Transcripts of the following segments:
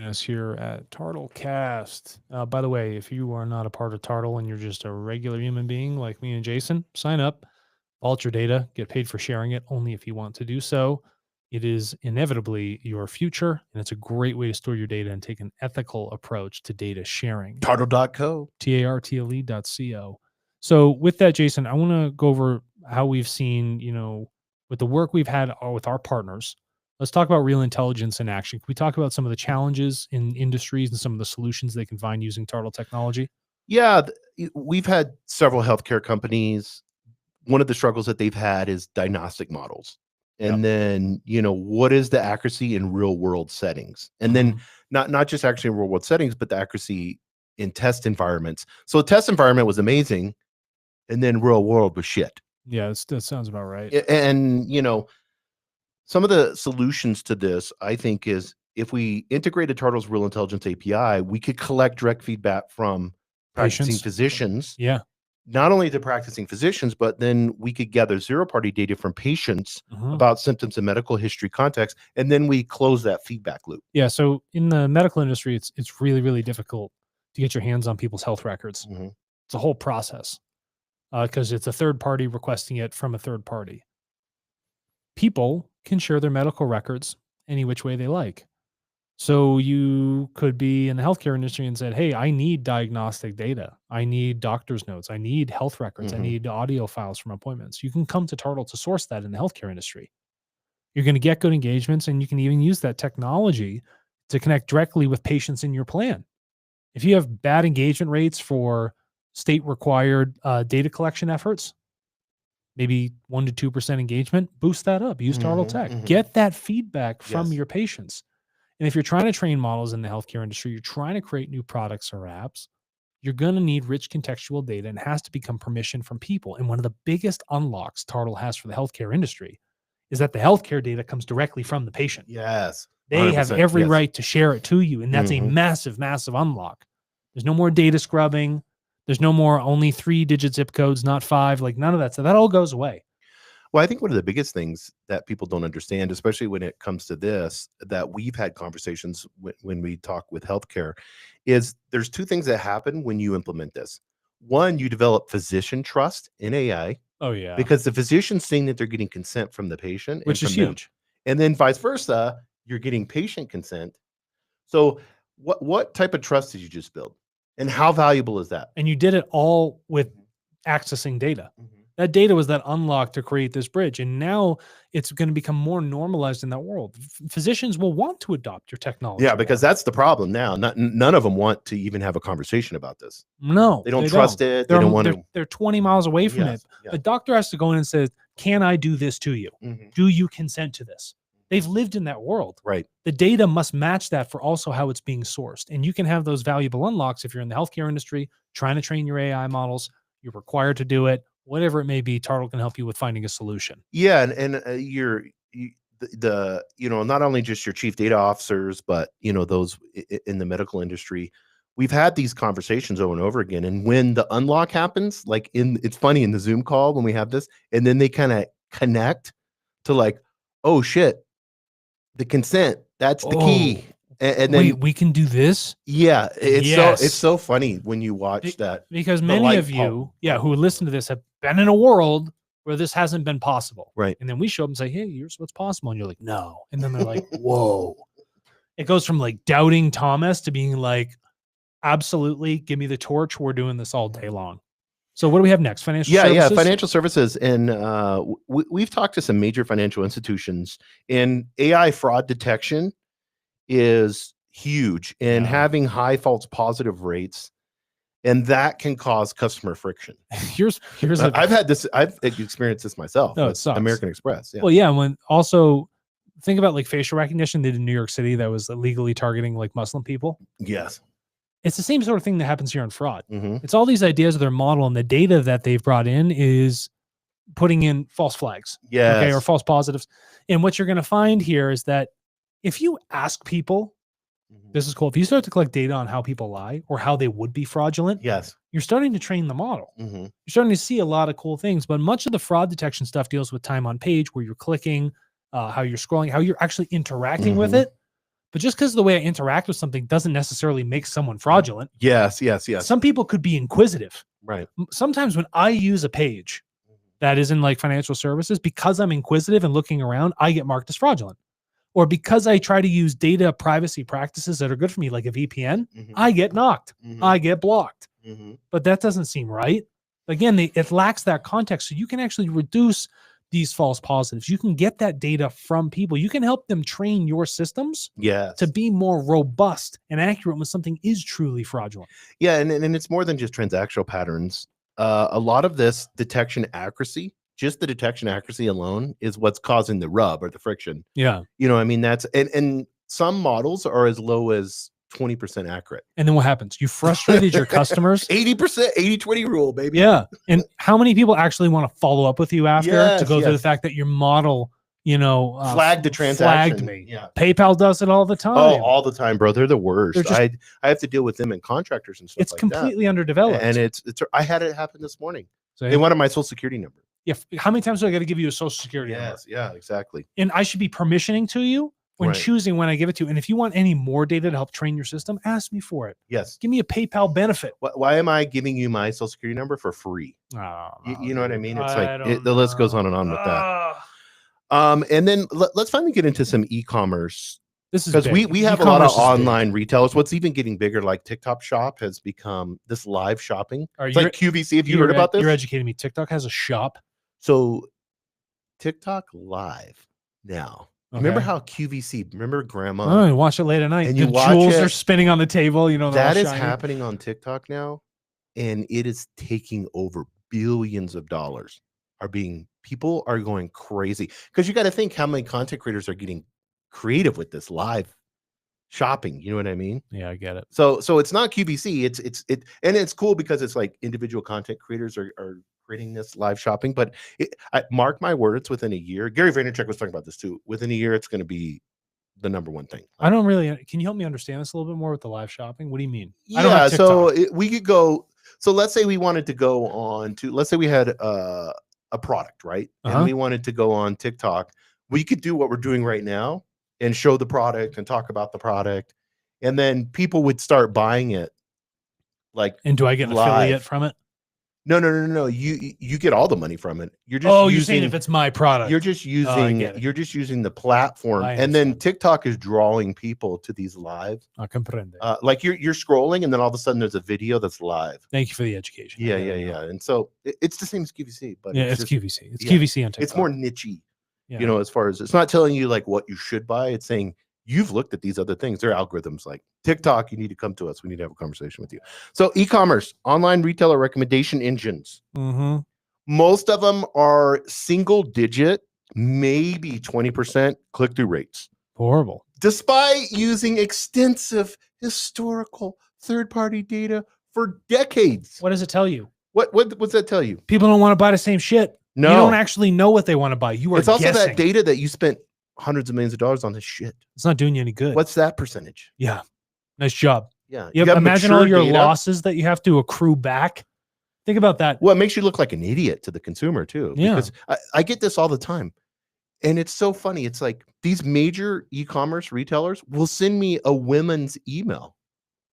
Us here at TARTLEcast. By the way, if you are not a part of Tartle and you're just a regular human being like me and Jason, sign up, vault your data, get paid for sharing it only if you want to do so. It is inevitably your future, and it's a great way to store your data and take an ethical approach to data sharing. Tartle.co. TARTLE.co. So with that, Jason, I want to go over how we've seen, with the work we've had with our partners. Let's talk about real intelligence in action. Can we talk about some of the challenges in industries and some of the solutions they can find using Tartle technology? Yeah, we've had several healthcare companies. One of the struggles that they've had is diagnostic models. And then, what is the accuracy in real world settings? And then not just actually in real world settings, but the accuracy in test environments. So the test environment was amazing, and then real world was shit. Yeah, that sounds about right. And, some of the solutions to this, I think, is if we integrated Tartle's Real Intelligence API, we could collect direct feedback from practicing physicians. Yeah. Not only the practicing physicians, but then we could gather zero-party data from patients about symptoms and medical history context, and then we close that feedback loop. Yeah, so in the medical industry, it's really, really difficult to get your hands on people's health records. It's a whole process because it's a third party requesting it from a third party. People can share their medical records any which way they like. So you could be in the healthcare industry and said, hey, I need diagnostic data. I need doctor's notes. I need health records. I need audio files from appointments. You can come to Tartle to source that in the healthcare industry. You're going to get good engagements, and you can even use that technology to connect directly with patients in your plan. If you have bad engagement rates for state required data collection efforts, maybe 1% to 2% engagement, boost that up. Use Tartle Tech. Get that feedback from your patients. And if you're trying to train models in the healthcare industry, you're trying to create new products or apps, you're going to need rich contextual data, and it has to become permission from people. And one of the biggest unlocks Tartle has for the healthcare industry is that the healthcare data comes directly from the patient. Yes. They have every right to share it to you. And that's a massive, massive unlock. There's no more data scrubbing. There's no more only 3-digit zip codes, not 5, like none of that. So that all goes away. Well, I think one of the biggest things that people don't understand, especially when it comes to this, that we've had conversations when we talk with healthcare, is there's 2 things that happen when you implement this. One, you develop physician trust in AI. Oh, yeah. Because the physician's saying that they're getting consent from the patient. Which is huge. And then vice versa, you're getting patient consent. So what type of trust did you just build? And how valuable is that? And you did it all with accessing data. That data was that unlock to create this bridge. And now it's going to become more normalized in that world. Physicians will want to adopt your technology. Yeah, because that's the problem now. None of them want to even have a conversation about this. No, they don't trust it. They don't want to. They're 20 miles away from it. The doctor has to go in and say, can I do this to you? Do you consent to this? They've lived in that world. Right. The data must match that for also how it's being sourced. And you can have those valuable unlocks if you're in the healthcare industry, trying to train your AI models. You're required to do it. Whatever it may be, Tartle can help you with finding a solution. Yeah, and you're not only just your chief data officers, but those in the medical industry. We've had these conversations over and over again, and when the unlock happens, it's funny in the Zoom call when we have this, and then they kind of connect to like, oh shit, the consent, that's the key. And then we can do this. Yeah, it's so funny when you watch that, because many of you, who listen to this have been in a world where this hasn't been possible, right? And then we show up and say, "Hey, here's what's possible," and you're like, "No," and then they're like, "Whoa!" It goes from like doubting Thomas to being like, "Absolutely, give me the torch. We're doing this all day long." So what do we have next? Financial services? Yeah, financial services, and we've talked to some major financial institutions, and AI fraud detection is huge, and having high false positive rates, and that can cause customer friction. Here's I've experienced this myself. No, it sucks. American Express. Yeah. Well, yeah. When also think about like facial recognition they did in New York City that was illegally targeting like Muslim people. Yes. It's the same sort of thing that happens here in fraud. It's all these ideas of their model, and the data that they've brought in is putting in false flags. Yes. Okay, or false positives. And what you're going to find here is that if you ask people, this is cool. If you start to collect data on how people lie or how they would be fraudulent, yes, you're starting to train the model. You're starting to see a lot of cool things, but much of the fraud detection stuff deals with time on page, where you're clicking, how you're scrolling, how you're actually interacting with it. But just because the way I interact with something doesn't necessarily make someone fraudulent. Yes. Some people could be inquisitive. Right. Sometimes when I use a page that is in like financial services, because I'm inquisitive and looking around, I get marked as fraudulent. Or because I try to use data privacy practices that are good for me, like a VPN, I get knocked. I get blocked. But that doesn't seem right. Again, it lacks that context. So you can actually reduce these false positives. You can get that data from people. You can help them train your systems to be more robust and accurate when something is truly fraudulent. Yeah, and it's more than just transactional patterns. A lot of this detection accuracy, just the detection accuracy alone, is what's causing the rub or the friction. Yeah. I mean, that's and some models are as low as 20% accurate. And then what happens? You frustrated your customers. 80%, 80-20 rule, baby. Yeah. And how many people actually want to follow up with you after to go through the fact that your model, flagged the transaction. Flagged me. Yeah. PayPal does it all the time. Oh, all the time, bro. They're the worst. I have to deal with them and contractors and stuff. It's completely underdeveloped. And it's I had it happen this morning. They wanted my social security number. Yeah. How many times do I got to give you a social security number? Yeah, exactly. And I should be permissioning to you when choosing when I give it to you. And if you want any more data to help train your system, ask me for it. Yes. Give me a PayPal benefit. Why am I giving you my social security number for free? Oh, you know what I mean? It's like the list goes on and on with that. And then let's finally get into some e-commerce. This is because we have a lot of online retailers. What's even getting bigger, like TikTok Shop has become this live shopping. It's like QVC. Have you heard about this? You're educating me. TikTok has a shop. So TikTok Live now. Okay. Remember how QVC? Remember Grandma? Oh, you watch it late at night. And the jewels are spinning on the table. That is happening on TikTok now, and it is taking over. Billions of dollars people are going crazy because you got to think how many content creators are getting creative with this live shopping. You know what I mean? Yeah, I get it. So it's not QVC. And it's cool because it's like individual content creators are creating this live shopping. But I mark my words, within a year, Gary Vaynerchuk was talking about this too. Within a year, it's going to be the number one thing. I don't really. Can you help me understand this a little bit more with the live shopping? What do you mean? Yeah. So we could go. So let's say we wanted to go on to. Let's say we had a product, right? And we wanted to go on TikTok. We could do what we're doing right now and show the product and talk about the product, and then people would start buying it. And do I get an affiliate from it? No. You get all the money from it. You're just you're saying if it's my product, you're just using the platform, and then TikTok is drawing people to these live. Like you're scrolling, and then all of a sudden there's a video that's live. Thank you for the education. Yeah. And so it's the same as QVC, but it's QVC. It's QVC on TikTok. It's more nichey, as far as it's not telling you like what you should buy. It's saying you've looked at these other things. Their algorithms like TikTok, you need to come to us. We need to have a conversation with you. So e-commerce, online retailer recommendation engines. Most of them are single digit, maybe 20% click-through rates. Horrible. Despite using extensive historical third-party data for decades. What does it tell you? What's that tell you? People don't want to buy the same shit. No. You don't actually know what they want to buy. You are It's also guessing. that data that you spent hundreds of millions of dollars on this shit. It's not doing you any good. What's that percentage? Yeah. Nice job. Yeah. You imagine all your losses that you have to accrue back. Think about that. Well, it makes you look like an idiot to the consumer too. Yeah. Because I get this all the time. And it's so funny. It's like these major e-commerce retailers will send me a women's email.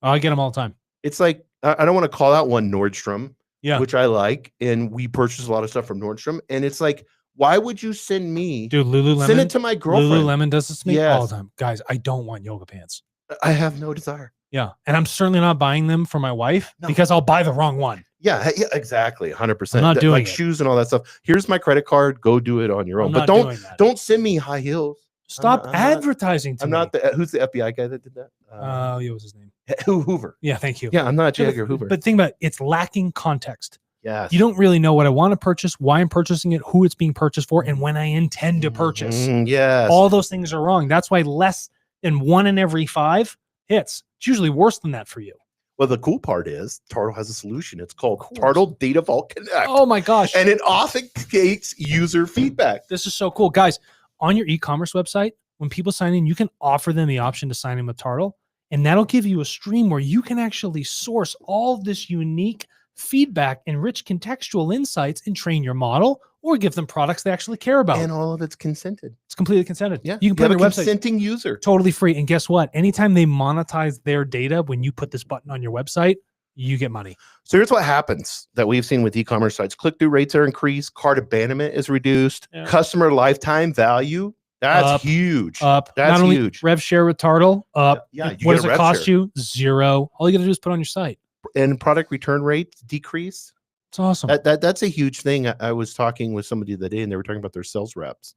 I get them all the time. It's like, I don't want to call out one, Nordstrom, which I like. And we purchase a lot of stuff from Nordstrom. And it's like, why would you send me? Dude, Lululemon. Send it to my girlfriend. Lululemon does this to me all the time. Guys, I don't want yoga pants. I have no desire. Yeah. And I'm certainly not buying them for my wife because I'll buy the wrong one. Yeah, exactly. 100%. I'm not doing like shoes and all that stuff. Here's my credit card. Go do it on your own. But don't send me high heels. Stop advertising to me. I'm not who's the FBI guy that did that? What was his name? Hoover. Yeah, thank you. Yeah, I'm not J. Edgar Hoover. But think about it. It's lacking context. Yes. You don't really know what I want to purchase, why I'm purchasing it, who it's being purchased for, and when I intend to purchase. Yes. All those things are wrong. That's why less than 1 in every 5 hits. It's usually worse than that for you. Well, the cool part is TARTLE has a solution. It's called TARTLE Data Vault Connect. Oh my gosh. And it authenticates user feedback. This is so cool. Guys, on your e-commerce website, when people sign in, you can offer them the option to sign in with TARTLE, and that'll give you a stream where you can actually source all this unique feedback and rich contextual insights and train your model or give them products they actually care about. And all of it's consented. It's completely consented. Yeah. You can put have on a your website consenting user. totally free. And guess what? Anytime they monetize their data, when you put this button on your website, you get money. So here's what happens that we've seen with e-commerce sites. Click-through rates are increased. Cart abandonment is reduced. Yeah. Customer lifetime value, that's huge. Up. That's Not only huge. Rev share with TARTLE, up. Yeah. What does it cost you? $0. All you got to do is put on your site. And product return rate decrease. It's awesome. That's a huge thing. I was talking with somebody the other day, and they were talking about their sales reps.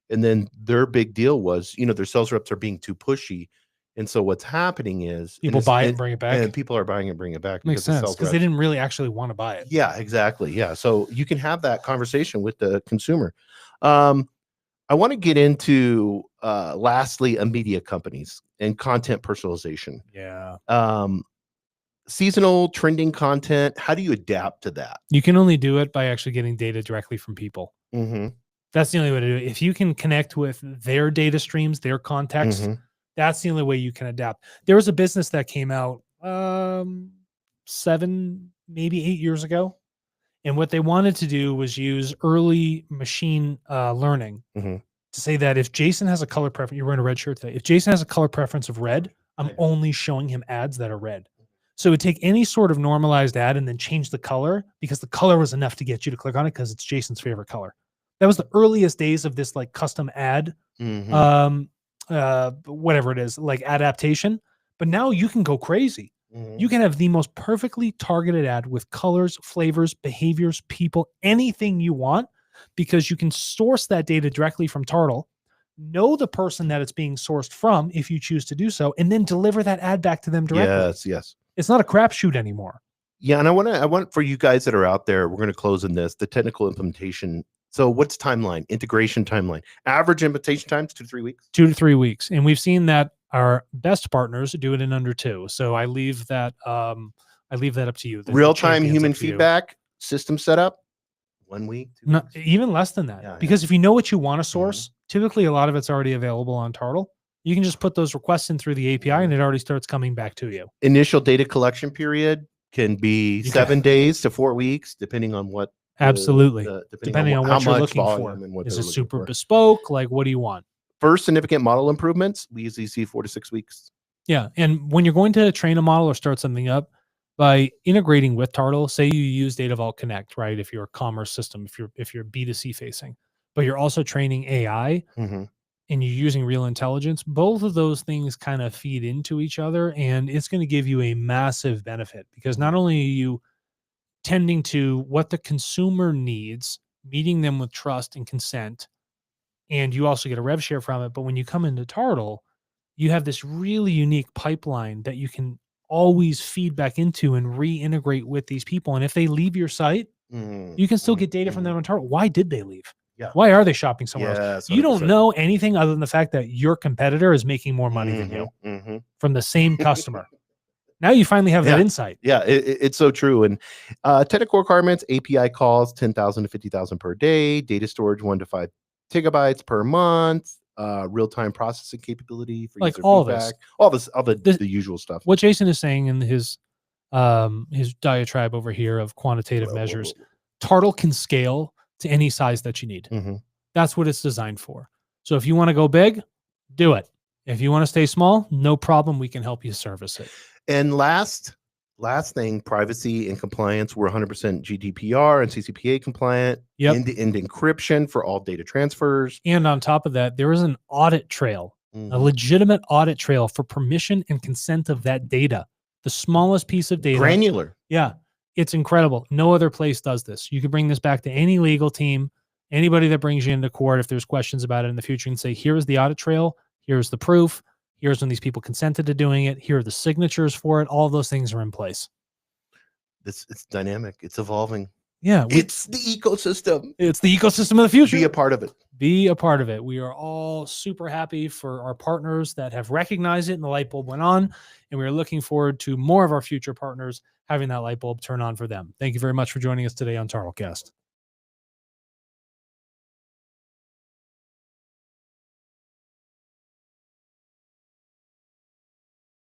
And then their big deal was, their sales reps are being too pushy. And so what's happening is people buy it and bring it back. And people are buying it and bring it back. Makes sense, because they didn't really actually want to buy it. Yeah, exactly. Yeah. So you can have that conversation with the consumer. I want to get into lastly, media companies and content personalization. Yeah. Seasonal trending content. How do you adapt to that? You can only do it by actually getting data directly from people. Mm-hmm. That's the only way to do it. If you can connect with their data streams, their context, Mm-hmm. that's the only way you can adapt. There was a business that came out 7, maybe 8 years ago. And what they wanted to do was use early machine learning to say that if Jason has a color preference, you're wearing a red shirt today. If Jason has a color preference of red, I'm only showing him ads that are red. So it would take any sort of normalized ad and then change the color, because the color was enough to get you to click on it because it's Jason's favorite color. That was the earliest days of this like custom ad, whatever it is, like adaptation. But now you can go crazy. You can have the most perfectly targeted ad with colors, flavors, behaviors, people, anything you want, because you can source that data directly from TARTLE, know the person that it's being sourced from if you choose to do so, and then deliver that ad back to them directly. Yes. It's not a crapshoot anymore. Yeah, and I want for you guys that are out there, we're going to close in this, the technical implementation. So what's timeline, integration timeline? Average implementation times 2 to 3 weeks? 2 to 3 weeks. And we've seen that our best partners do it in under 2. So I leave that up to you. Real-time human feedback, system setup, 1 week, 2 Not weeks? even less than that. Because if you know what you want to source, typically a lot of it's already available on TARTLE. You can just put those requests in through the API and it already starts coming back to you. Initial data collection period can be 7 days to 4 weeks, depending on what. Absolutely. Depending on what you're looking for. Is it super bespoke? Like, what do you want? First significant model improvements, we usually see 4 to 6 weeks. Yeah. And when you're going to train a model or start something up, by integrating with TARTLE, say you use Data Vault Connect, right? If you're a commerce system, if you're B2C facing, but you're also training AI and you're using real intelligence, both of those things kind of feed into each other, and it's going to give you a massive benefit, because not only are you tending to what the consumer needs, meeting them with trust and consent, and you also get a rev share from it. But when you come into TARTLE, you have this really unique pipeline that you can always feed back into and reintegrate with these people. And if they leave your site, you can still get data from them on TARTLE. Why did they leave? Yeah. Why are they shopping somewhere else? 100%. You don't know anything other than the fact that your competitor is making more money than you from the same customer. Now you finally have that insight. Yeah, it's so true. And technical requirements, API calls, 10,000 to 50,000 per day, data storage, 1 to 5 gigabytes per month, real-time processing capability for like user all feedback, this, all the usual stuff. What Jason is saying in his diatribe over here of quantitative measures, TARTLE can scale to any size that you need. That's what it's designed for. So if you want to go big, do it. If you want to stay small, no problem. We can help you service it. And last thing, privacy and compliance. We're 100% GDPR and CCPA compliant. End-to-end encryption for all data transfers. And on top of that, there is an audit trail, a legitimate audit trail for permission and consent of that data. The smallest piece of data. Granular. Yeah. It's incredible. No other place does this. You can bring this back to any legal team, anybody that brings you into court. If there's questions about it in the future, you can say, here's the audit trail. Here's the proof. Here's when these people consented to doing it. Here are the signatures for it. All of those things are in place. It's dynamic. It's evolving. Yeah. It's the ecosystem. It's the ecosystem of the future. Be a part of it. Be a part of it. We are all super happy for our partners that have recognized it and the light bulb went on. And we're looking forward to more of our future partners having that light bulb turn on for them. Thank you very much for joining us today on TARTLEcast.